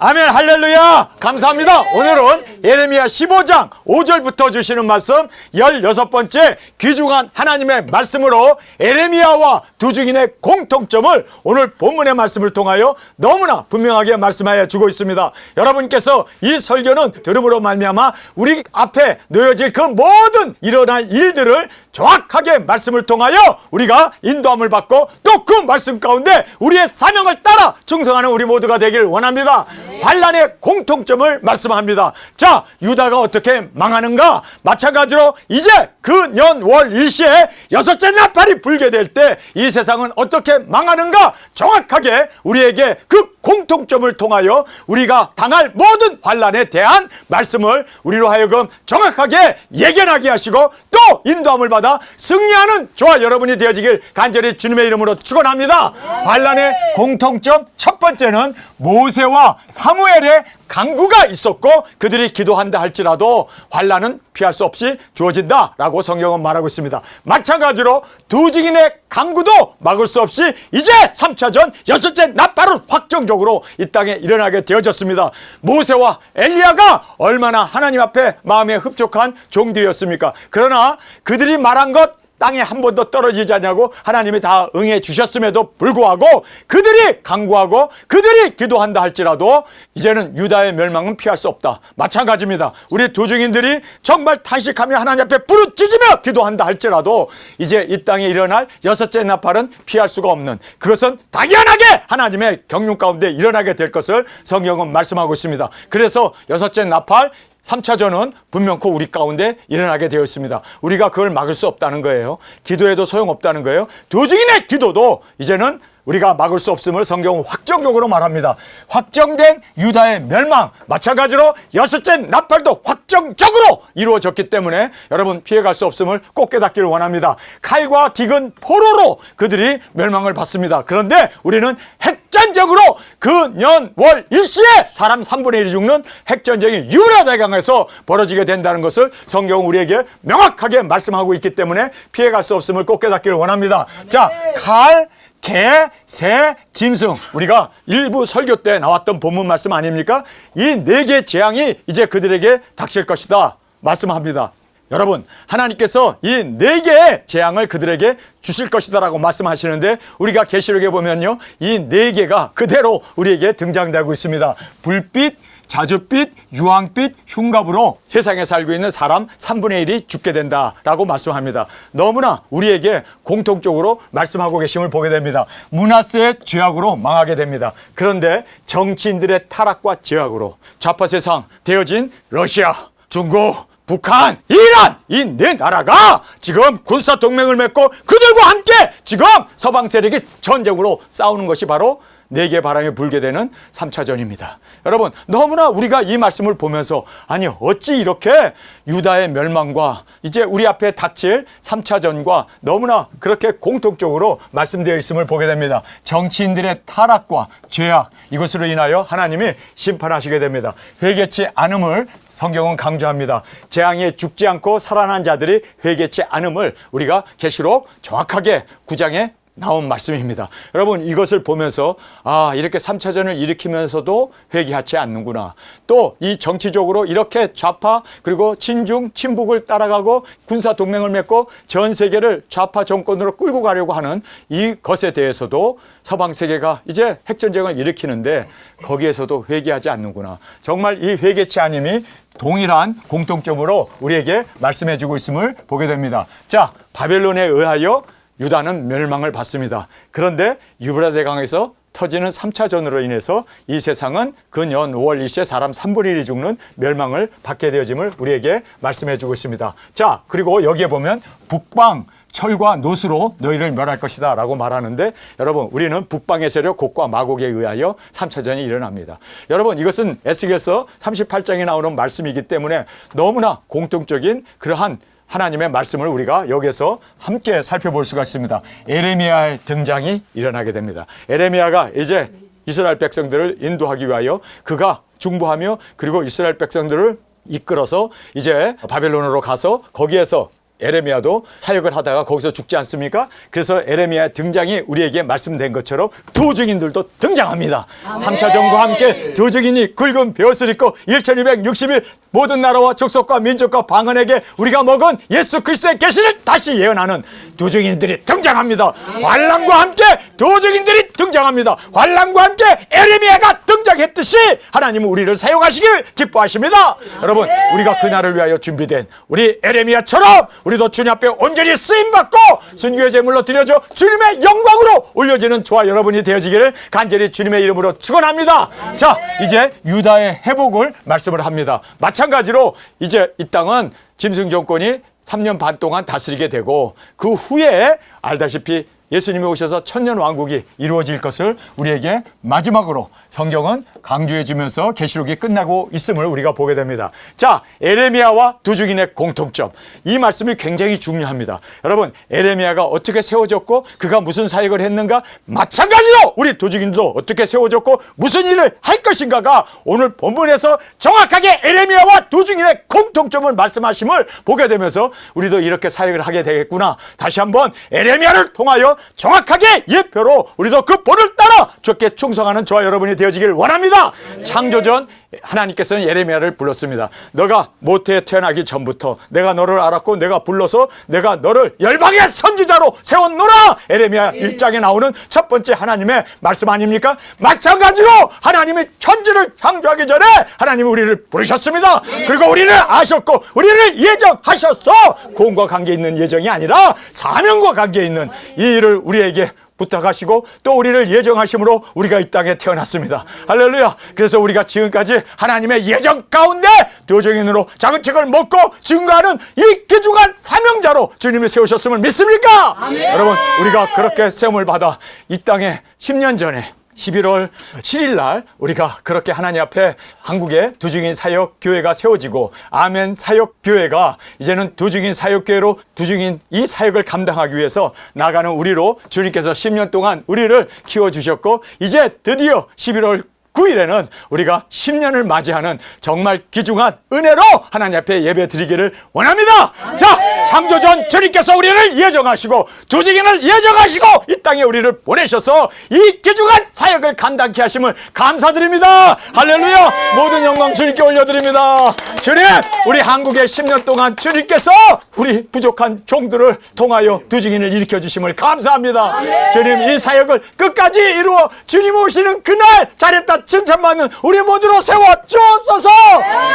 아멘, 할렐루야. 감사합니다. 오늘은 예레미야 15장 5절부터 주시는 말씀 16번째 귀중한 하나님의 말씀으로 예레미야와 두 증인의 공통점을 오늘 본문의 말씀을 통하여 너무나 분명하게 말씀하여 주고 있습니다. 여러분께서 이 설교는 들음으로 말미암아 우리 앞에 놓여질 그 모든 일어날 일들을 정확하게 말씀을 통하여 우리가 인도함을 받고 또 그 말씀 가운데 우리의 사명을 따라 충성하는 우리 모두가 되길 원합니다. 환란의 공통점을 말씀합니다. 자, 유다가 어떻게 망하는가? 마찬가지로 이제 그 년 월 일시에 여섯째 나팔이 불게 될 때 이 세상은 어떻게 망하는가? 정확하게 우리에게 그 공통점을 통하여 우리가 당할 모든 환란에 대한 말씀을 우리로 하여금 정확하게 예견하게 하시고 또 인도함을 받아 승리하는 저와 여러분이 되어지길 간절히 주님의 이름으로 축원합니다. 환란의 공통점 첫 번째는 모세와 사무엘의 강구가 있었고 그들이 기도한다 할지라도 환란은 피할 수 없이 주어진다라고 성경은 말하고 있습니다. 마찬가지로 두 증인의 강구도 막을 수 없이 이제 3차전 여섯째 나팔은 확정적으로 이 땅에 일어나게 되어졌습니다. 모세와 엘리야가 얼마나 하나님 앞에 마음에 흡족한 종들이었습니까? 그러나 그들이 말한 것 땅에 한 번도 떨어지지 않냐고 하나님이 다 응해 주셨음에도 불구하고 그들이 간구하고 그들이 기도한다 할지라도 이제는 유다의 멸망은 피할 수 없다. 마찬가지입니다. 우리 두 증인들이 정말 탄식하며 하나님 앞에 부르짖으며 기도한다 할지라도 이제 이 땅에 일어날 여섯째 나팔은 피할 수가 없는, 그것은 당연하게 하나님의 경륜 가운데 일어나게 될 것을 성경은 말씀하고 있습니다. 그래서 여섯째 나팔 3차전은 분명코 우리 가운데 일어나게 되어 있습니다. 우리가 그걸 막을 수 없다는 거예요. 기도해도 소용없다는 거예요. 두 증인의 기도도 이제는 우리가 막을 수 없음을 성경은 확정적으로 말합니다. 확정된 유다의 멸망, 마찬가지로 여섯째 나팔도 확정적으로 이루어졌기 때문에 여러분 피해갈 수 없음을 꼭 깨닫기를 원합니다. 칼과 기근 포로로 그들이 멸망을 받습니다. 그런데 우리는 핵전적으로 그 년 월 일시에 사람 3분의 1이 죽는 핵전쟁이 유라대강에서 벌어지게 된다는 것을 성경은 우리에게 명확하게 말씀하고 있기 때문에 피해갈 수 없음을 꼭 깨닫기를 원합니다. 자, 칼, 개, 새, 짐승, 우리가 일부 설교 때 나왔던 본문 말씀 아닙니까? 이 네 개의 재앙이 이제 그들에게 닥칠 것이다 말씀합니다. 여러분, 하나님께서 이 네 개의 재앙을 그들에게 주실 것이다 라고 말씀하시는데 우리가 계시록에 보면요, 이 네 개가 그대로 우리에게 등장되고 있습니다. 불빛, 자줏빛, 유황빛, 흉갑으로 세상에 살고 있는 사람 3분의 1이 죽게 된다라고 말씀합니다. 너무나 우리에게 공통적으로 말씀하고 계심을 보게 됩니다. 므낫세의 죄악으로 망하게 됩니다. 그런데 정치인들의 타락과 죄악으로 좌파 세상 되어진 러시아, 중국, 북한, 이란, 이 네 나라가 지금 군사 동맹을 맺고 그들과 함께 지금 서방 세력이 전쟁으로 싸우는 것이 바로 네 개의 바람이 불게 되는 3차전입니다. 여러분, 너무나 우리가 이 말씀을 보면서 아니 어찌 이렇게 유다의 멸망과 이제 우리 앞에 닥칠 3차전과 너무나 그렇게 공통적으로 말씀되어 있음을 보게 됩니다. 정치인들의 타락과 죄악, 이것으로 인하여 하나님이 심판하시게 됩니다. 회개치 않음을 성경은 강조합니다. 재앙에 죽지 않고 살아난 자들이 회개치 않음을 우리가 계시록 정확하게 9장에 나온 말씀입니다. 여러분, 이것을 보면서 아, 이렇게 3차전을 일으키면서도 회개하지 않는구나. 또 이 정치적으로 이렇게 좌파 그리고 친중, 친북을 따라가고 군사 동맹을 맺고 전 세계를 좌파 정권으로 끌고 가려고 하는 이것에 대해서도 서방 세계가 이제 핵전쟁을 일으키는데 거기에서도 회개하지 않는구나. 정말 이 회개치 않음이 동일한 공통점으로 우리에게 말씀해 주고 있음을 보게 됩니다. 자, 바벨론에 의하여 유다는 멸망을 받습니다. 그런데 유브라데강에서 터지는 3차전으로 인해서 이 세상은 그 년 5월 일시에 사람 3분의 1이 죽는 멸망을 받게 되어짐을 우리에게 말씀해 주고 있습니다. 자, 그리고 여기에 보면 북방 철과 노수로 너희를 멸할 것이다 라고 말하는데 여러분, 우리는 북방의 세력 곡과 마곡에 의하여 3차전이 일어납니다. 여러분, 이것은 에스겔서 38장에 나오는 말씀이기 때문에 너무나 공통적인 그러한 하나님의 말씀을 우리가 여기서 함께 살펴볼 수가 있습니다. 에레미야의 등장이 일어나게 됩니다. 에레미야가 이제 이스라엘 백성들을 인도하기 위하여 그가 중보하며 그리고 이스라엘 백성들을 이끌어서 이제 바벨론으로 가서 거기에서 에레미야도 사역을 하다가 거기서 죽지 않습니까? 그래서 에레미야의 등장이 우리에게 말씀된 것처럼 두 증인들도 등장합니다. 3차 전과 함께 두 증인이 굵은 베옷을 입고 1260일 모든 나라와 족속과 민족과 방언에게 우리가 먹은 예수 그리스도의 계시를 다시 예언하는 두 증인들이 등장합니다. 환란과 함께 두 증인들이 등장합니다. 환란과 함께 에레미야가 등장했듯이 하나님은 우리를 사용하시길 기뻐하십니다. 여러분, 우리가 그날을 위하여 준비된 우리 에레미야처럼 우리도 주님 앞에 온전히 쓰임받고 순교의 제물로 드려져 주님의 영광으로 올려지는 저와 여러분이 되어지기를 간절히 주님의 이름으로 축원합니다. 자, 이제 유다의 회복을 말씀을 합니다. 마찬가지로 이제 이 땅은 짐승 정권이 3년 반 동안 다스리게 되고 그 후에 알다시피 예수님이 오셔서 천년 왕국이 이루어질 것을 우리에게 마지막으로 성경은 강조해 주면서 계시록이 끝나고 있음을 우리가 보게 됩니다. 자, 에레미야와 두 증인의 공통점. 이 말씀이 굉장히 중요합니다. 여러분, 에레미야가 어떻게 세워졌고 그가 무슨 사역을 했는가? 마찬가지로 우리 두 증인도 어떻게 세워졌고 무슨 일을 할 것인가가 오늘 본문에서 정확하게 에레미야와 두 증인의 공통점을 말씀하심을 보게 되면서 우리도 이렇게 사역을 하게 되겠구나. 다시 한번 에레미야를 통하여 정확하게 예표로 우리도 그 본을 따라 주께 충성하는 저와 여러분이 되어지길 원합니다. 창조전 하나님께서는 예레미야를 불렀습니다. 너가 모태에 태어나기 전부터 내가 너를 알았고 내가 불러서 내가 너를 열방의 선지자로 세웠노라. 에레미야 1장에 나오는 첫 번째 하나님의 말씀 아닙니까? 마찬가지로 하나님이 천지를 창조하기 전에 하나님이 우리를 부르셨습니다. 그리고 우리를 아셨고 우리를 예정하셨어. 구원과 관계 있는 예정이 아니라 사명과 관계 있는 이 일을 우리에게 부탁하시고 또 우리를 예정하심으로 우리가 이 땅에 태어났습니다. 할렐루야. 그래서 우리가 지금까지 하나님의 예정 가운데 두 증인으로 작은 책을 먹고 증거하는 이 귀중한 사명자로 주님이 세우셨음을 믿습니까? 아멘. 여러분, 우리가 그렇게 세움을 받아 이 땅에 10년 전에 11월 7일 날 우리가 그렇게 하나님 앞에 한국의 두 증인 사역 교회가 세워지고 아멘 사역 교회가 이제는 두 증인 사역 교회로 두 증인 이 사역을 감당하기 위해서 나가는 우리로 주님께서 10년 동안 우리를 키워주셨고 이제 드디어 11월 9일에는 우리가 10년을 맞이하는 정말 귀중한 은혜로 하나님 앞에 예배 드리기를 원합니다. 자, 창조전 주님께서 우리를 예정하시고 두 증인을 예정하시고 이 땅에 우리를 보내셔서 이 귀중한 사역을 감당케 하심을 감사드립니다. 할렐루야. 모든 영광 주님께 올려드립니다. 주님, 우리 한국에 10년 동안 주님께서 우리 부족한 종들을 통하여 두 증인을 일으켜 주심을 감사합니다. 주님, 이 사역을 끝까지 이루어 주님 오시는 그날 잘했다 칭찬받는 우리 모두로 세워 주옵소서.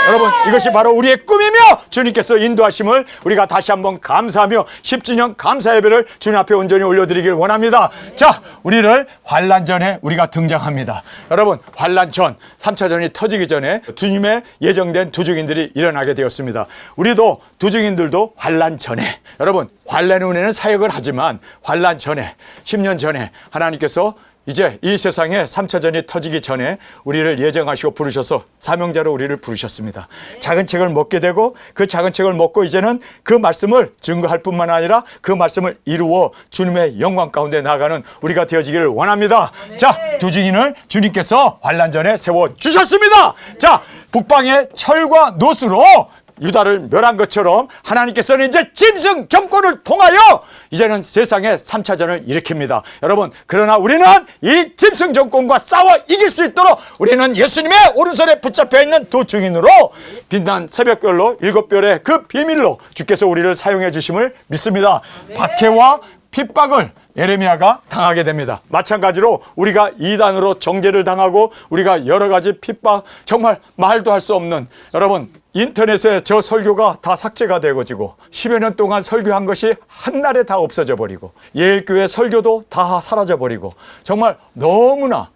여러분, 이것이 바로 우리의 꿈이며 주님께서 인도하심을 우리가 다시 한번 감사하며 10주년 감사 예배를 주님 앞에 온전히 올려드리길 원합니다. 자, 우리를 환란 전에 우리가 등장합니다. 여러분, 환란 전 3차전이 터지기 전에 주님의 예정된 두 증인들이 일어나게 되었습니다. 우리도 두 증인들도 환란 전에, 여러분, 환란의 은혜는 사역을 하지만 환란 전에 10년 전에 하나님께서 이제 이 세상에 3차전이 터지기 전에 우리를 예정하시고 부르셔서 사명자로 우리를 부르셨습니다. 작은 책을 먹게 되고 그 작은 책을 먹고 이제는 그 말씀을 증거할 뿐만 아니라 그 말씀을 이루어 주님의 영광 가운데 나가는 우리가 되어지기를 원합니다. 자, 두 증인을 주님께서 환란 전에 세워주셨습니다. 자, 북방의 철과 노수로 유다를 멸한 것처럼 하나님께서는 이제 짐승 정권을 통하여 이제는 세상에 3차전을 일으킵니다. 여러분, 그러나 우리는 이 짐승 정권과 싸워 이길 수 있도록 우리는 예수님의 오른손에 붙잡혀 있는 두 증인으로 빛난 새벽별로 7별의 그 비밀로 주께서 우리를 사용해 주심을 믿습니다. 박해와 핍박을 에레미야가 당하게 됩니다. 마찬가지로 우리가 이단으로 정죄를 당하고 우리가 여러 가지 핍박, 정말 말도 할 수 없는, 여러분, 인터넷에 저 설교가 다 삭제가 되어지고 10여 년 동안 설교한 것이 한날에 다 없어져 버리고 예일교회 설교도 다 사라져 버리고 정말 너무나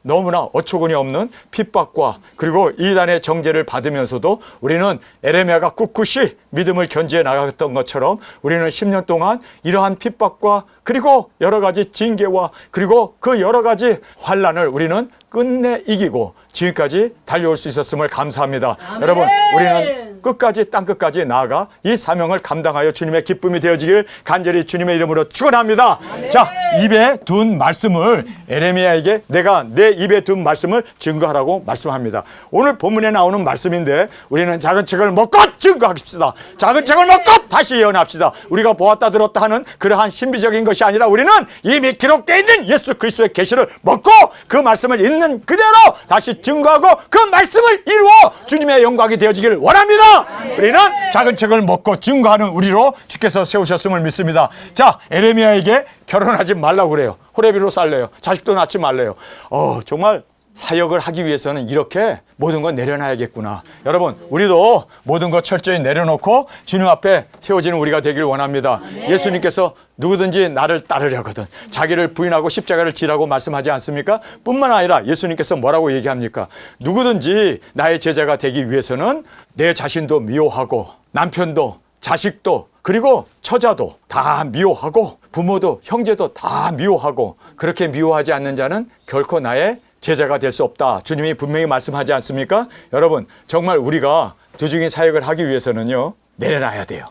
어처구니 없는 핍박과 그리고 이단의 정죄를 받으면서도 우리는 에레미야가 꿋꿋이 믿음을 견지해 나갔던 것처럼 우리는 10년 동안 이러한 핍박과 그리고 여러 가지 징계와 그리고 그 여러 가지 환난을 우리는 끝내 이기고 지금까지 달려올 수 있었음을 감사합니다. 아멘. 여러분, 우리는 끝까지 땅끝까지 나아가 이 사명을 감당하여 주님의 기쁨이 되어지길 간절히 주님의 이름으로 축원합니다. 자, 입에 둔 말씀을 에레미야에게 내가 내 입에 둔 말씀을 증거하라고 말씀합니다. 오늘 본문에 나오는 말씀인데 우리는 작은 책을 먹고 증거합시다. 작은 책을 먹고 다시 예언합시다. 우리가 보았다 들었다 하는 그러한 신비적인 것이 아니라 우리는 이미 기록되어 있는 예수 그리스도의 계시를 먹고 그 말씀을 있는 그대로 다시 증거하고 그 말씀을 이루어 주님의 영광이 되어지기를 원합니다. 우리는 작은 책을 먹고 증거하는 우리로 주께서 세우셨음을 믿습니다. 자, 에레미야에게 결혼하지 말라고 그래요. 호레비로 살래요. 자식도 낳지 말래요. 정말 사역을 하기 위해서는 이렇게 모든 건 내려놔야겠구나. 여러분, 우리도 모든 것 철저히 내려놓고 주님 앞에 세워지는 우리가 되기를 원합니다. 예수님께서 누구든지 나를 따르려거든 자기를 부인하고 십자가를 지라고 말씀하지 않습니까? 뿐만 아니라 예수님께서 뭐라고 얘기합니까? 누구든지 나의 제자가 되기 위해서는 내 자신도 미워하고 남편도 자식도 그리고 처자도 다 미워하고 부모도 형제도 다 미워하고 그렇게 미워하지 않는 자는 결코 나의 제자가 될 수 없다. 주님이 분명히 말씀하지 않습니까? 여러분, 정말 우리가 두중인 사역을 하기 위해서는요, 내려놔야 돼요.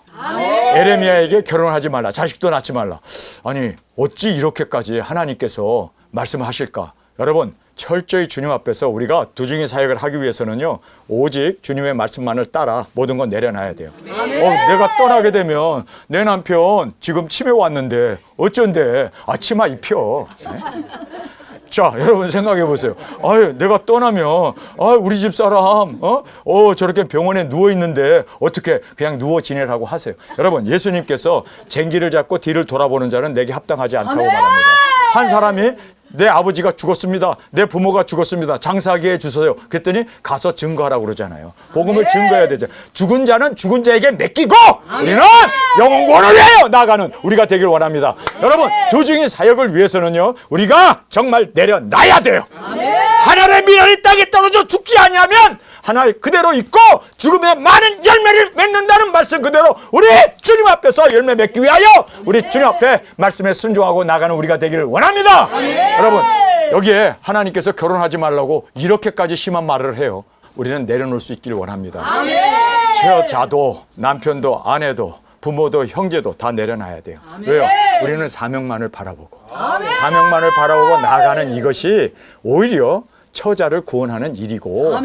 에레미야에게 결혼하지 말라, 자식도 낳지 말라. 아니, 어찌 이렇게까지 하나님께서 말씀하실까? 여러분, 철저히 주님 앞에서 우리가 두중인 사역을 하기 위해서는요, 오직 주님의 말씀만을 따라 모든 건 내려놔야 돼요. 내가 떠나게 되면 내 남편 지금 치매 왔는데 어쩐데? 치마 입혀. 자, 여러분 생각해 보세요. 내가 떠나면 우리 집 사람 저렇게 병원에 누워 있는데 어떻게 그냥 누워 지내라고 하세요. 여러분, 예수님께서 쟁기를 잡고 뒤를 돌아보는 자는 내게 합당하지 않다고 말합니다. 한 사람이 내 아버지가 죽었습니다. 내 부모가 죽었습니다. 장사하게 해주세요. 그랬더니 가서 증거하라고 그러잖아요. 복음을 증거해야 되죠. 죽은 자는 죽은 자에게 맡기고 우리는 영원을 위하여 나아가는 우리가 되길 원합니다. 여러분, 두중인 사역을 위해서는요, 우리가 정말 내려놔야 돼요. 하늘의 미랄이 땅에 떨어져 죽지 아니하면 하늘 그대로 있고 죽음의 많은 열매를 맺는다는 말씀 그대로 우리 주님 앞에서 열매 맺기 위하여 우리 주님 앞에 말씀에 순종하고 나가는 우리가 되기를 원합니다. 여러분, 여기에 하나님께서 결혼하지 말라고 이렇게까지 심한 말을 해요. 우리는 내려놓을 수 있기를 원합니다. 처자도 남편도 아내도 부모도 형제도 다 내려놔야 돼요. 왜요? 우리는 사명만을 바라보고 사명만을 바라보고 나가는 이것이 오히려 처자를 구원하는 일이고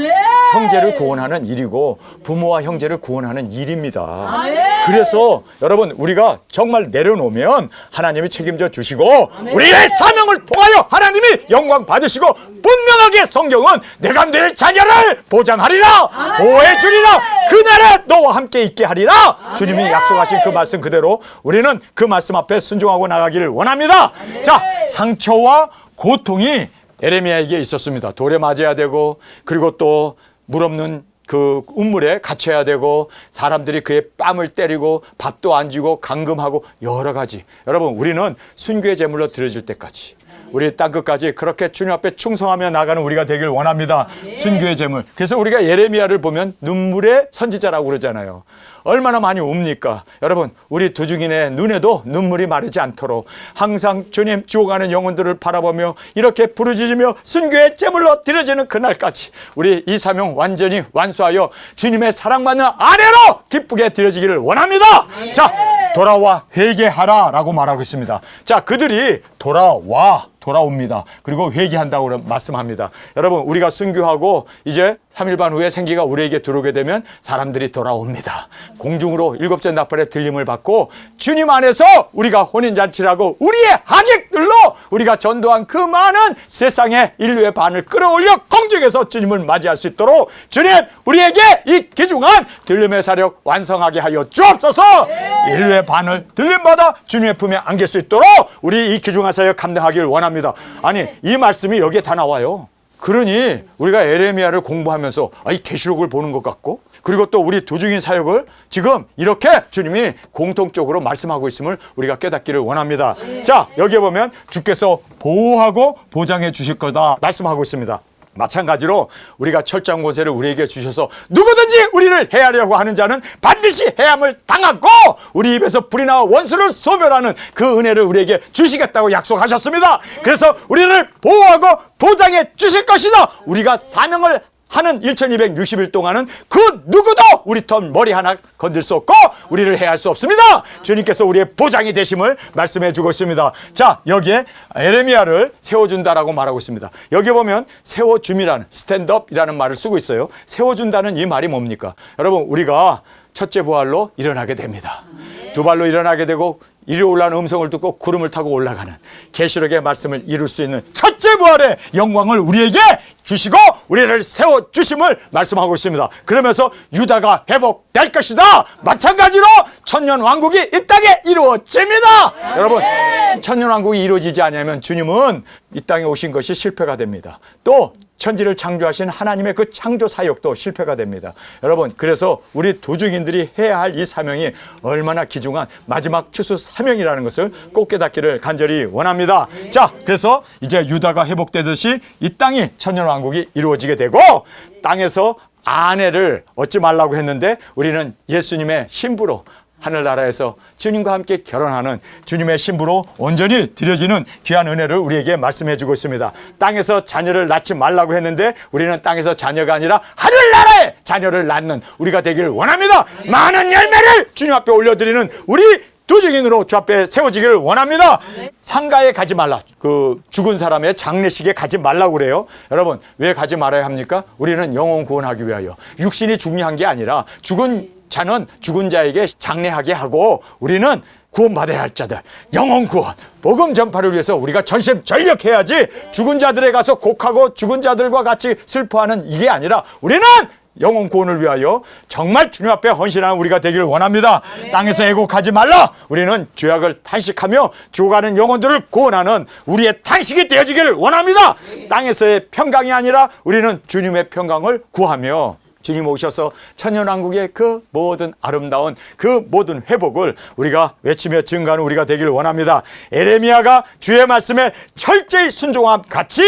형제를 구원하는 일이고 부모와 형제를 구원하는 일입니다. 그래서 여러분, 우리가 정말 내려놓으면 하나님이 책임져 주시고 우리의 사명을 통하여 하나님이 영광 받으시고 분명하게 성경은 내가 내 자녀를 보장하리라 보호해 주리라 그날에 너와 함께 있게 하리라 주님이 약속하신 그 말씀 그대로 우리는 그 말씀 앞에 순종하고 나가기를 원합니다. 자, 상처와 고통이 에레미야에게 있었습니다. 돌에 맞아야 되고 그리고 또 물 없는 그 운물에 갇혀야 되고 사람들이 그의 뺨을 때리고 밥도 안 주고 감금하고 여러 가지. 여러분, 우리는 순교의 제물로 드려질 때까지 우리 땅끝까지 그렇게 주님 앞에 충성하며 나가는 우리가 되길 원합니다. 순교의 제물. 그래서 우리가 예레미야를 보면 눈물의 선지자라고 그러잖아요. 얼마나 많이 웁니까? 여러분, 우리 두중인의 눈에도 눈물이 마르지 않도록 항상 주님 죽어가는 영혼들을 바라보며 이렇게 부르짖으며 순교의 제물로 드려지는 그날까지 우리 이 사명 완전히 완수하여 주님의 사랑받는 아내로 기쁘게 드려지기를 원합니다. 자, 돌아와 회개하라 라고 말하고 있습니다. 자, 그들이 돌아옵니다. 그리고 회개한다고 말씀합니다. 여러분, 우리가 순교하고 이제 3일반 후에 생기가 우리에게 들어오게 되면 사람들이 돌아옵니다. 공중으로 7째 나팔의 들림을 받고 주님 안에서 우리가 혼인잔치를 하고 우리의 하객들로 우리가 전도한 그 많은 세상의 인류의 반을 끌어올려 공중에서 주님을 맞이할 수 있도록 주님, 우리에게 이 귀중한 들림의 사력 완성하게 하여 주옵소서. 인류의 반을 들림받아 주님의 품에 안길 수 있도록 우리 이 귀중한 사역 감당하기를 원합니다. 아니, 이 말씀이 여기에 다 나와요. 그러니 우리가 에레미야를 공부하면서 이 계시록을 보는 것 같고 그리고 또 우리 두중인 사역을 지금 이렇게 주님이 공통적으로 말씀하고 있음을 우리가 깨닫기를 원합니다. 자, 여기에 보면 주께서 보호하고 보장해 주실 거다 말씀하고 있습니다. 마찬가지로 우리가 철저한 권세를 우리에게 주셔서 누구든지 우리를 해하려고 하는 자는 반드시 해함을 당하고 우리 입에서 불이 나와 원수를 소멸하는 그 은혜를 우리에게 주시겠다고 약속하셨습니다. 그래서 우리를 보호하고 보장해 주실 것이다. 우리가 사명을 하는 1260일 동안은 그 누구도 우리 턴 머리 하나 건들 수 없고 우리를 해할 수 없습니다. 주님께서 우리의 보장이 되심을 말씀해 주고 있습니다. 자, 여기에 에레미야를 세워준다라고 말하고 있습니다. 여기 보면 세워줌이라는 스탠드업이라는 말을 쓰고 있어요. 세워준다는 이 말이 뭡니까? 여러분, 우리가 첫째 부활로 일어나게 됩니다. 두 발로 일어나게 되고 이리 올라오는 음성을 듣고 구름을 타고 올라가는 계시록의 말씀을 이룰 수 있는 첫째 부활의 영광을 우리에게 주시고 우리를 세워주심을 말씀하고 있습니다. 그러면서 유다가 회복될 것이다. 마찬가지로 천년왕국이 이 땅에 이루어집니다. 여러분, 천년왕국이 이루어지지 않으면 주님은 이 땅에 오신 것이 실패가 됩니다. 또 천지를 창조하신 하나님의 그 창조 사역도 실패가 됩니다. 여러분, 그래서 우리 도중인들이 해야 할 이 사명이 얼마나 귀중한 마지막 추수 사명이라는 것을 꼭 깨닫기를 간절히 원합니다. 자, 그래서 이제 유다가 회복되듯이 이 땅이 천년왕국이 이루어지게 되고 땅에서 아내를 얻지 말라고 했는데 우리는 예수님의 신부로 하늘나라에서 주님과 함께 결혼하는 주님의 신부로 온전히 드려지는 귀한 은혜를 우리에게 말씀해 주고 있습니다. 땅에서 자녀를 낳지 말라고 했는데 우리는 땅에서 자녀가 아니라 하늘나라에 자녀를 낳는 우리가 되길 원합니다. 많은 열매를 주님 앞에 올려드리는 우리 두증인으로 주 앞에 세워지기를 원합니다. 상가에 가지 말라. 그 죽은 사람의 장례식에 가지 말라고 그래요. 여러분, 왜 가지 말아야 합니까? 우리는 영혼 구원하기 위하여 육신이 중요한 게 아니라 죽은 자는 죽은 자에게 장례하게 하고 우리는 구원받아야 할 자들, 영혼 구원, 복음 전파를 위해서 우리가 전심전력해야지 죽은 자들에 가서 곡하고 죽은 자들과 같이 슬퍼하는 이게 아니라 우리는 영혼 구원을 위하여 정말 주님 앞에 헌신하는 우리가 되기를 원합니다. 땅에서 애곡하지 말라. 우리는 죄악을 탄식하며 죽어가는 영혼들을 구원하는 우리의 탄식이 되어지기를 원합니다. 땅에서의 평강이 아니라 우리는 주님의 평강을 구하며 주님 오셔서 천년왕국의 그 모든 아름다운 그 모든 회복을 우리가 외치며 증거하는 우리가 되기를 원합니다. 에레미야가 주의 말씀에 철저히 순종함 같이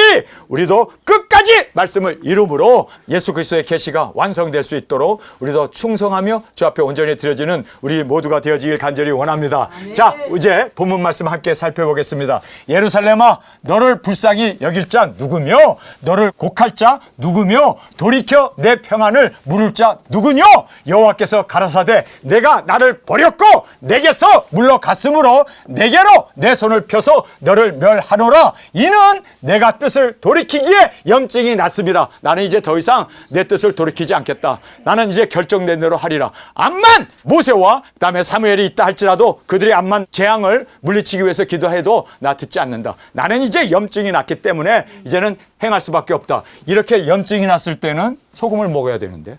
우리도 끝까지 말씀을 이루므로 예수 그리스도의 계시가 완성될 수 있도록 우리도 충성하며 주 앞에 온전히 드려지는 우리 모두가 되어지길 간절히 원합니다. 자, 이제 본문 말씀 함께 살펴보겠습니다. 예루살렘아, 너를 불쌍히 여길 자 누구며 너를 곡할 자 누구며 돌이켜 내 평안을 물을 자 누구뇨? 여호와께서 가라사대 내가 나를 버렸고 내게서 물러갔으므로 내게로 내 손을 펴서 너를 멸하노라. 이는 내가 뜻을 돌이키기에 염증이 났습니다. 나는 이제 더 이상 내 뜻을 돌이키지 않겠다. 나는 이제 결정된 대로 하리라. 암만 모세와 그다음에 사무엘이 있다 할지라도 그들이 암만 재앙을 물리치기 위해서 기도해도 나 듣지 않는다. 나는 이제 염증이 났기 때문에 이제는 행할 수밖에 없다. 이렇게 염증이 났을 때는 소금을 먹어야 되는데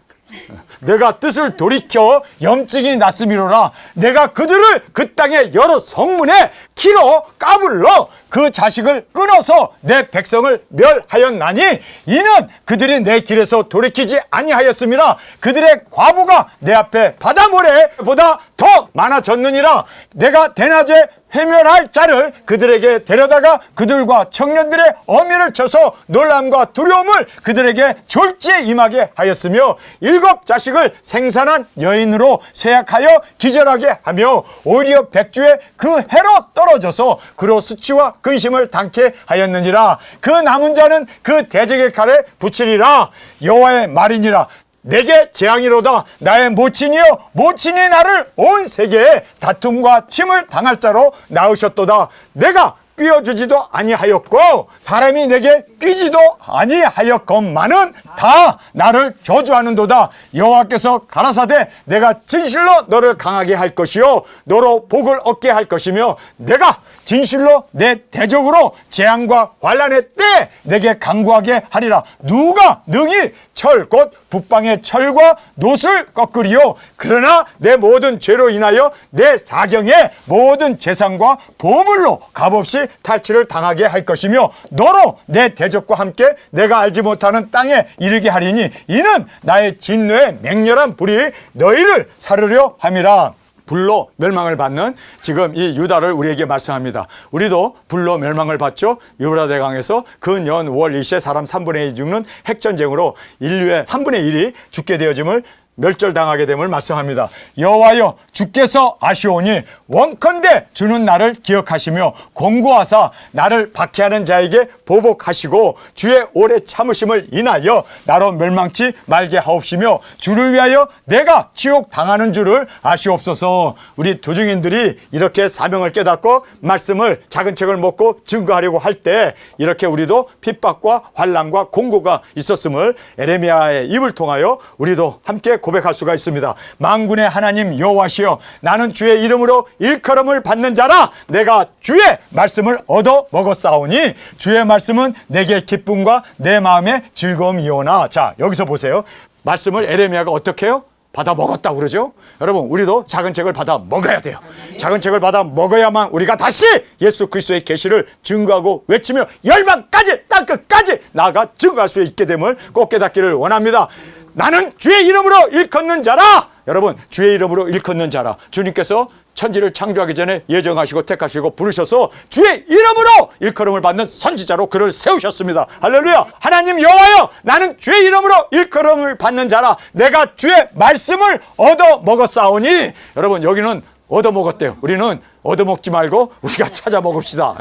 내가 뜻을 돌이켜 염증이 났음이로라. 내가 그들을 그 땅의 여러 성문에 키로 까불러 그 자식을 끊어서 내 백성을 멸하였나니 이는 그들이 내 길에서 돌이키지 아니하였음이라. 그들의 과부가 내 앞에 바다 모래보다 더 많아졌느니라. 내가 대낮에 회멸할 자를 그들에게 데려다가 그들과 청년들의 어미를 쳐서 놀람과 두려움을 그들에게 졸지에 임하게 하였으며 7 자식을 생산한 여인으로 쇠약하여 기절하게 하며 오히려 백주의 그 해로 떨어져서 그로 수치와 근심을 당케 하였느니라. 그 남은 자는 그 대적의 칼에 붙이리라. 여호와의 말이니라. 내게 재앙이로다. 나의 모친이여 모친이 나를 온 세계에 다툼과 침을 당할 자로 낳으셨도다. 내가 끼어주지도 아니하였고 사람이 내게 끼지도 아니하였건만은 다 나를 저주하는도다. 여호와께서 가라사대 내가 진실로 너를 강하게 할 것이요 너로 복을 얻게 할 것이며 내가 진실로 내 대적으로 재앙과 환난의 때 내게 강구하게 하리라. 누가 능히 철 곧 북방의 철과 놋을 꺾으리요. 그러나 내 모든 죄로 인하여 내 사경의 모든 재산과 보물로 값없이 탈취를 당하게 할 것이며 너로 내 대적과 함께 내가 알지 못하는 땅에 이르게 하리니 이는 나의 진노의 맹렬한 불이 너희를 사르려 함이라. 불로 멸망을 받는 지금 이 유다를 우리에게 말씀합니다. 우리도 불로 멸망을 받죠. 유브라데강에서 근연 월 일시에 사람 3분의 2 죽는 핵전쟁으로 인류의 3분의 1이 죽게 되어짐을 멸절당하게 됨을 말씀합니다. 여호와여 주께서 아시오니 원컨대 주는 나를 기억하시며 공고하사 나를 박해하는 자에게 보복하시고 주의 오래 참으심을 인하여 나로 멸망치 말게 하옵시며 주를 위하여 내가 치욕 당하는 줄을 아시옵소서. 우리 도중인들이 이렇게 사명을 깨닫고 말씀을 작은 책을 먹고 증거하려고 할 때 이렇게 우리도 핍박과 환난과 공고가 있었음을 에레미야의 입을 통하여 우리도 함께 고백할 수가 있습니다. 만군의 하나님 여호와시여 나는 주의 이름으로 일컬음을 받는 자라. 내가 주의 말씀을 얻어 먹었사오니 주의 말씀은 내게 기쁨과 내 마음의 즐거움이오나. 자, 여기서 보세요. 말씀을 에레미야가 어떻게 해요? 받아 먹었다고 그러죠. 여러분 우리도 작은 책을 받아 먹어야 돼요. 작은 책을 받아 먹어야만 우리가 다시 예수 그리스도의 계시를 증거하고 외치며 열방까지 땅끝까지 나아가 증거할 수 있게 됨을 꼭 깨닫기를 원합니다. 나는 주의 이름으로 일컫는 자라. 여러분 주의 이름으로 일컫는 자라. 주님께서 천지를 창조하기 전에 예정하시고 택하시고 부르셔서 주의 이름으로 일컬음을 받는 선지자로 그를 세우셨습니다. 할렐루야. 하나님 여호와여 나는 주의 이름으로 일컬음을 받는 자라. 내가 주의 말씀을 얻어 먹었사오니. 여러분 여기는 얻어 먹었대요. 우리는 얻어 먹지 말고 우리가 찾아 먹읍시다.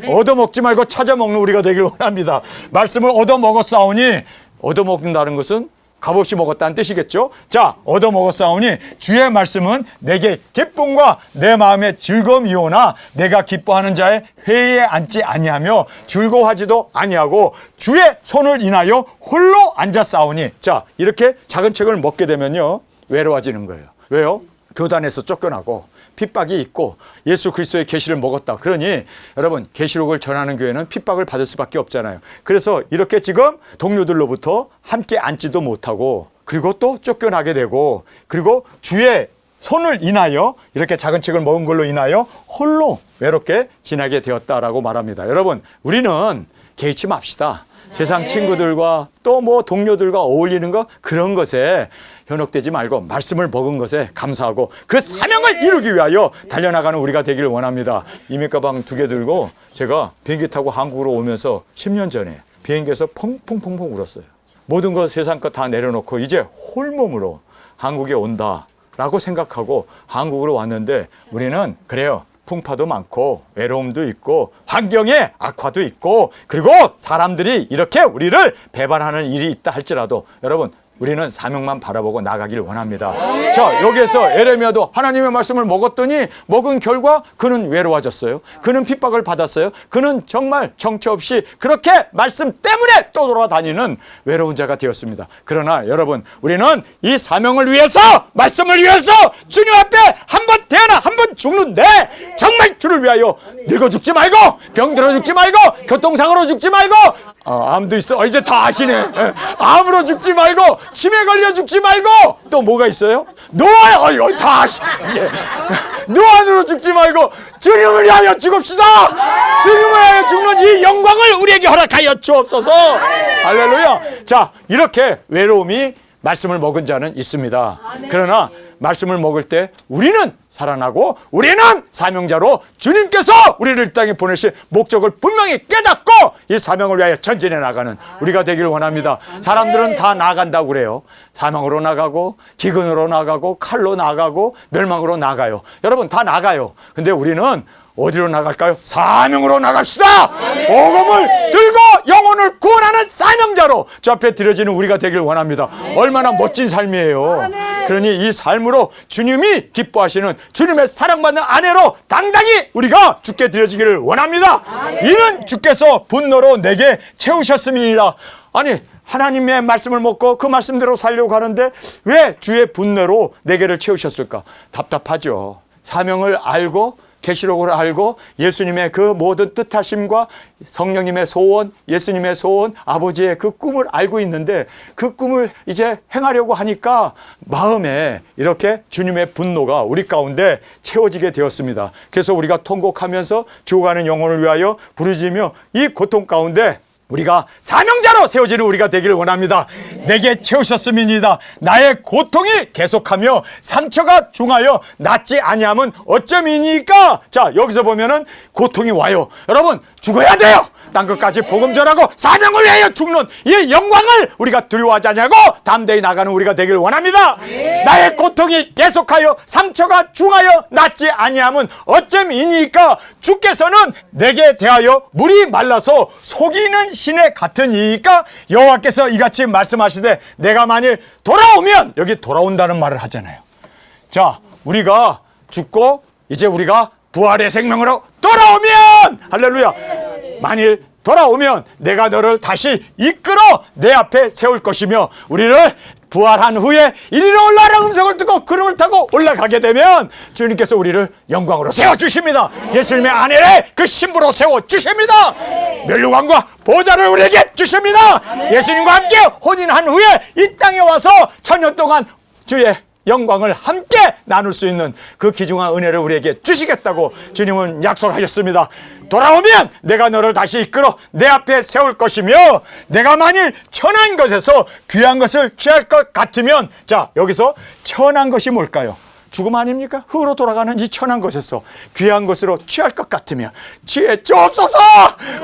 얻어 먹지 말고 찾아 먹는 우리가 되길 원합니다. 말씀을 얻어 먹었사오니. 얻어 먹는다는 것은 값없이 먹었다는 뜻이겠죠. 자, 얻어 먹었사오니 주의 말씀은 내게 기쁨과 내 마음의 즐거움이오나 내가 기뻐하는 자의 회의에 앉지 아니하며 즐거워하지도 아니하고 주의 손을 인하여 홀로 앉았사오니. 자, 이렇게 작은 책을 먹게 되면요 외로워지는 거예요. 왜요? 교단에서 쫓겨나고 핍박이 있고 예수 그리스도의 계시를 먹었다. 그러니 여러분 계시록을 전하는 교회는 핍박을 받을 수밖에 없잖아요. 그래서 이렇게 지금 동료들로부터 함께 앉지도 못하고 그리고 또 쫓겨나게 되고 그리고 주의 손을 인하여 이렇게 작은 책을 먹은 걸로 인하여 홀로 외롭게 지나게 되었다라고 말합니다. 여러분 우리는 개의치 맙시다. 세상 친구들과 또 뭐 동료들과 어울리는 거 그런 것에 현혹되지 말고 말씀을 먹은 것에 감사하고 그 사명을 이루기 위하여 달려나가는 우리가 되기를 원합니다. 이민 가방 2개 들고 제가 비행기 타고 한국으로 오면서 10년 전에 비행기에서 펑펑펑펑 울었어요. 모든 것 세상 것 다 내려놓고 이제 홀몸으로 한국에 온다라고 생각하고 한국으로 왔는데 우리는 그래요. 풍파도 많고 외로움도 있고 환경에 악화도 있고 그리고 사람들이 이렇게 우리를 배반하는 일이 있다 할지라도 여러분 우리는 사명만 바라보고 나가길 원합니다. 자, 여기에서 에레미야도 하나님의 말씀을 먹었더니 먹은 결과 그는 외로워졌어요. 그는 핍박을 받았어요. 그는 정말 정처 없이 그렇게 말씀 때문에 떠돌아다니는 외로운 자가 되었습니다. 그러나 여러분 우리는 이 사명을 위해서 말씀을 위해서 주님 앞에 한 번 태어나 한 번 죽는데 정말 주를 위하여 늙어 죽지 말고 병들어 죽지 말고 교통사고로 죽지 말고 암도 있어. 이제 다 아시네. 암으로 죽지 말고 치매 걸려 죽지 말고 또 뭐가 있어요? 노아 다 아시네. 이제 노안으로 죽지 말고 주님을 위하여 죽읍시다. 주님을 위하여 죽는 이 영광을 우리에게 허락하여 주옵소서. 할렐루야. 자, 이렇게 외로움이 말씀을 먹은 자는 있습니다. 그러나 말씀을 먹을 때 우리는 살아나고 우리는 사명자로 주님께서 우리를 이 땅에 보내신 목적을 분명히 깨닫고 이 사명을 위하여 전진해 나가는 우리가 되기를 원합니다. 사람들은 다 나간다고 그래요. 사망으로 나가고 기근으로 나가고 칼로 나가고 멸망으로 나가요. 여러분 다 나가요. 근데 우리는 어디로 나갈까요? 사명으로 나갑시다. 복음을 들고 영혼을 구원하는 사명자로 저 앞에 드려지는 우리가 되길 원합니다. 얼마나 멋진 삶이에요. 그러니 이 삶으로 주님이 기뻐하시는 주님의 사랑받는 아내로 당당히 우리가 주께 드려지기를 원합니다. 이는 주께서 분노로 내게 채우셨음이니라. 아니 하나님의 말씀을 먹고 그 말씀대로 살려고 하는데 왜 주의 분노로 내게를 채우셨을까? 답답하죠. 사명을 알고 계시록을 알고 예수님의 그 모든 뜻하심과 성령님의 소원, 예수님의 소원, 아버지의 그 꿈을 알고 있는데 그 꿈을 이제 행하려고 하니까 마음에 이렇게 주님의 분노가 우리 가운데 채워지게 되었습니다. 그래서 우리가 통곡하면서 죽어가는 영혼을 위하여 부르짖으며 이 고통 가운데 우리가 사명자로 세워지는 우리가 되기를 원합니다. 내게 채우셨음이니이다. 나의 고통이 계속하며 상처가 중하여 낫지 아니함은 어쩌미니까. 자, 여기서 보면은 고통이 와요. 여러분, 죽어야 돼요. 딴 것까지 복음 전하고 사명을 위하여 죽는 이 영광을 우리가 두려워하지 않냐고 담대히 나가는 우리가 되기를 원합니다. 나의 고통이 계속하여 상처가 중하여 낫지 아니함은 어쩌미니까. 주께서는 내게 대하여 물이 말라서 속이는 신에 같으니까. 여호와께서 이같이 말씀하시되 내가 만일 돌아오면, 여기 돌아온다는 말을 하잖아요. 자, 우리가 죽고 이제 우리가 부활의 생명으로 돌아오면, 할렐루야, 만일 돌아오면 내가 너를 다시 이끌어 내 앞에 세울 것이며, 우리를 부활한 후에 이리로 올라라 음성을 듣고 구름을 타고 올라가게 되면 주님께서 우리를 영광으로 세워주십니다. 예수님의 아내를 그 신부로 세워주십니다. 멸류관과 보좌를 우리에게 주십니다. 예수님과 함께 혼인한 후에 이 땅에 와서 천년 동안 주의 영광을 함께 나눌 수 있는 그 귀중한 은혜를 우리에게 주시겠다고 주님은 약속하셨습니다. 돌아오면 내가 너를 다시 이끌어 내 앞에 세울 것이며, 내가 만일 천한 것에서 귀한 것을 취할 것 같으면, 자, 여기서 천한 것이 뭘까요? 죽음 아닙니까? 흙으로 돌아가는 이 천한 것에서 귀한 것으로 취할 것 같으면 취해 주옵소서.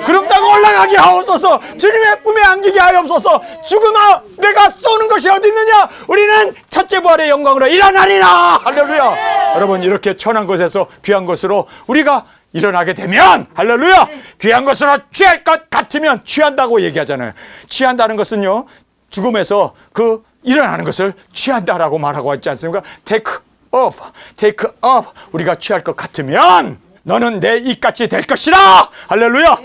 구름 타고 올라가게 하옵소서. 주님의 꿈에 안기게 하옵소서. 죽음아, 내가 쏘는 것이 어디 있느냐? 우리는 첫째 부활의 영광으로 일어나리라. 할렐루야. 여러분, 이렇게 천한 것에서 귀한 것으로 우리가 일어나게 되면, 할렐루야, 귀한 것으로 취할 것 같으면, 취한다고 얘기하잖아요. 취한다는 것은요, 죽음에서 그 일어나는 것을 취한다라고 말하고 있지 않습니까? take up. 우리가 취할 것 같으면 너는 내 입같이 될 것이라. 할렐루야.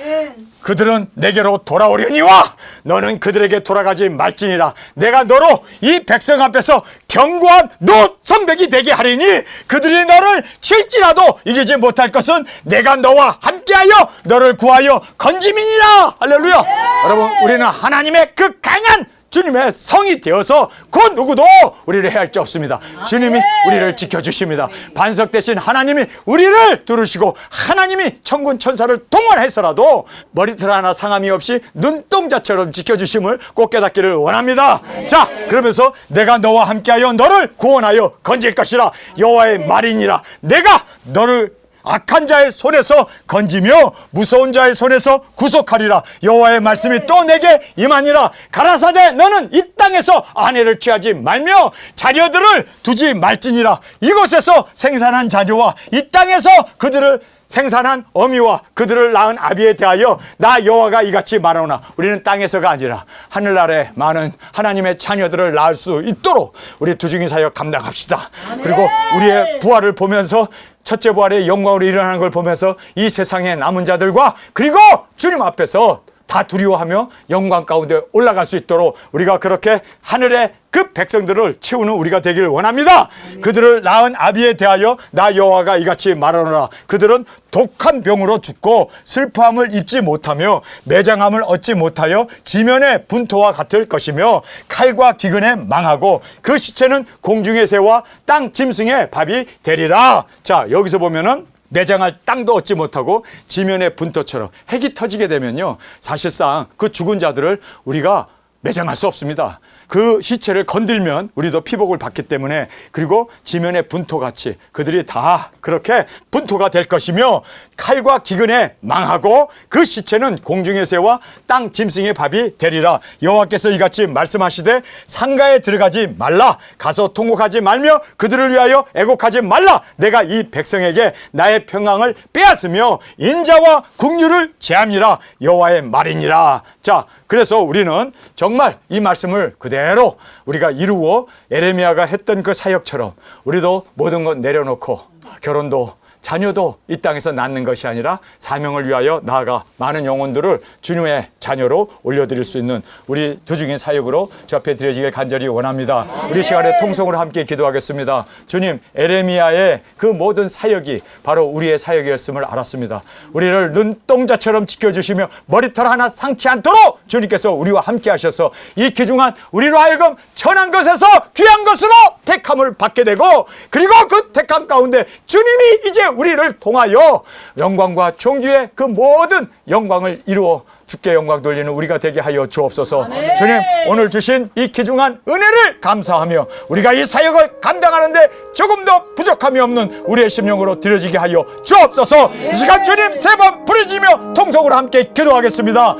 그들은 내게로 돌아오려니와 너는 그들에게 돌아가지 말지니라. 내가 너로 이 백성 앞에서 견고한 노성벽이 되게 하리니 그들이 너를 칠지라도 이기지 못할 것은 내가 너와 함께하여 너를 구하여 건짐이니라. 할렐루야. 여러분, 우리는 하나님의 그 강한 주님의 성이 되어서 그 누구도 우리를 해할 수 없습니다. 주님이 우리를 지켜주십니다. 반석 대신 하나님이 우리를 두르시고 하나님이 천군 천사를 동원해서라도 머리털 하나 상함이 없이 눈동자처럼 지켜주심을 꼭 깨닫기를 원합니다. 자, 그러면서 내가 너와 함께하여 너를 구원하여 건질 것이라. 여호와의 말이니라. 내가 너를 악한 자의 손에서 건지며 무서운 자의 손에서 구속하리라. 여호와의 말씀이 또 내게 임하니라. 가라사대 너는 이 땅에서 아내를 취하지 말며 자녀들을 두지 말지니라. 이곳에서 생산한 자녀와 이 땅에서 그들을 생산한 어미와 그들을 낳은 아비에 대하여 나 여호와가 이같이 말하노라. 우리는 땅에서가 아니라 하늘나라에 많은 하나님의 자녀들을 낳을 수 있도록 우리 두중인 사역 감당합시다. 그리고 우리의 부활을 보면서, 첫째 부활의 영광으로 일어나는 걸 보면서 이 세상의 남은 자들과 그리고 주님 앞에서 다 두려워하며 영광 가운데 올라갈 수 있도록 우리가 그렇게 하늘의 그 백성들을 채우는 우리가 되기를 원합니다. 그들을 낳은 아비에 대하여 나 여호와가 이같이 말하노라. 그들은 독한 병으로 죽고 슬퍼함을 입지 못하며 매장함을 얻지 못하여 지면의 분토와 같을 것이며 칼과 기근에 망하고 그 시체는 공중의 새와 땅 짐승의 밥이 되리라. 자, 여기서 보면은 매장할 땅도 얻지 못하고 지면의 분토처럼 핵이 터지게 되면요, 사실상 그 죽은 자들을 우리가 매장할 수 없습니다. 그 시체를 건들면 우리도 피복을 받기 때문에, 그리고 지면의 분토같이 그들이 다 그렇게 분토가 될 것이며 칼과 기근에 망하고 그 시체는 공중의 새와 땅 짐승의 밥이 되리라. 여호와께서 이같이 말씀하시되 상가에 들어가지 말라. 가서 통곡하지 말며 그들을 위하여 애곡하지 말라. 내가 이 백성에게 나의 평강을 빼앗으며 인자와 긍휼을 제함이라. 여호와의 말이니라. 자, 그래서 우리는 정말 이 말씀을 그대로 우리가 이루어 에레미야가 했던 그 사역처럼 우리도 모든 것 내려놓고 결혼도 자녀도 이 땅에서 낳는 것이 아니라 사명을 위하여 나아가 많은 영혼들을 주님의 자녀로 올려드릴 수 있는 우리 두중인 사역으로 주 앞에 드려지길 간절히 원합니다. 우리 시간에 통성으로 함께 기도하겠습니다. 주님, 에레미야의 그 모든 사역이 바로 우리의 사역이었음을 알았습니다. 우리를 눈동자처럼 지켜주시며 머리털 하나 상치 않도록 주님께서 우리와 함께 하셔서 이 귀중한 우리로 하여금 천한 것에서 귀한 것으로 택함을 받게 되고, 그리고 그 택함 가운데 주님이 이제 우리를 통하여 영광과 존귀의 그 모든 영광을 이루어 주께 영광 돌리는 우리가 되게 하여 주옵소서. 주님, 오늘 주신 이 귀중한 은혜를 감사하며 우리가 이 사역을 감당하는데 조금 더 부족함이 없는 우리의 심령으로 드려지게 하여 주옵소서. 이 시간 주님 세 번 부르짖으며 통성으로 함께 기도하겠습니다.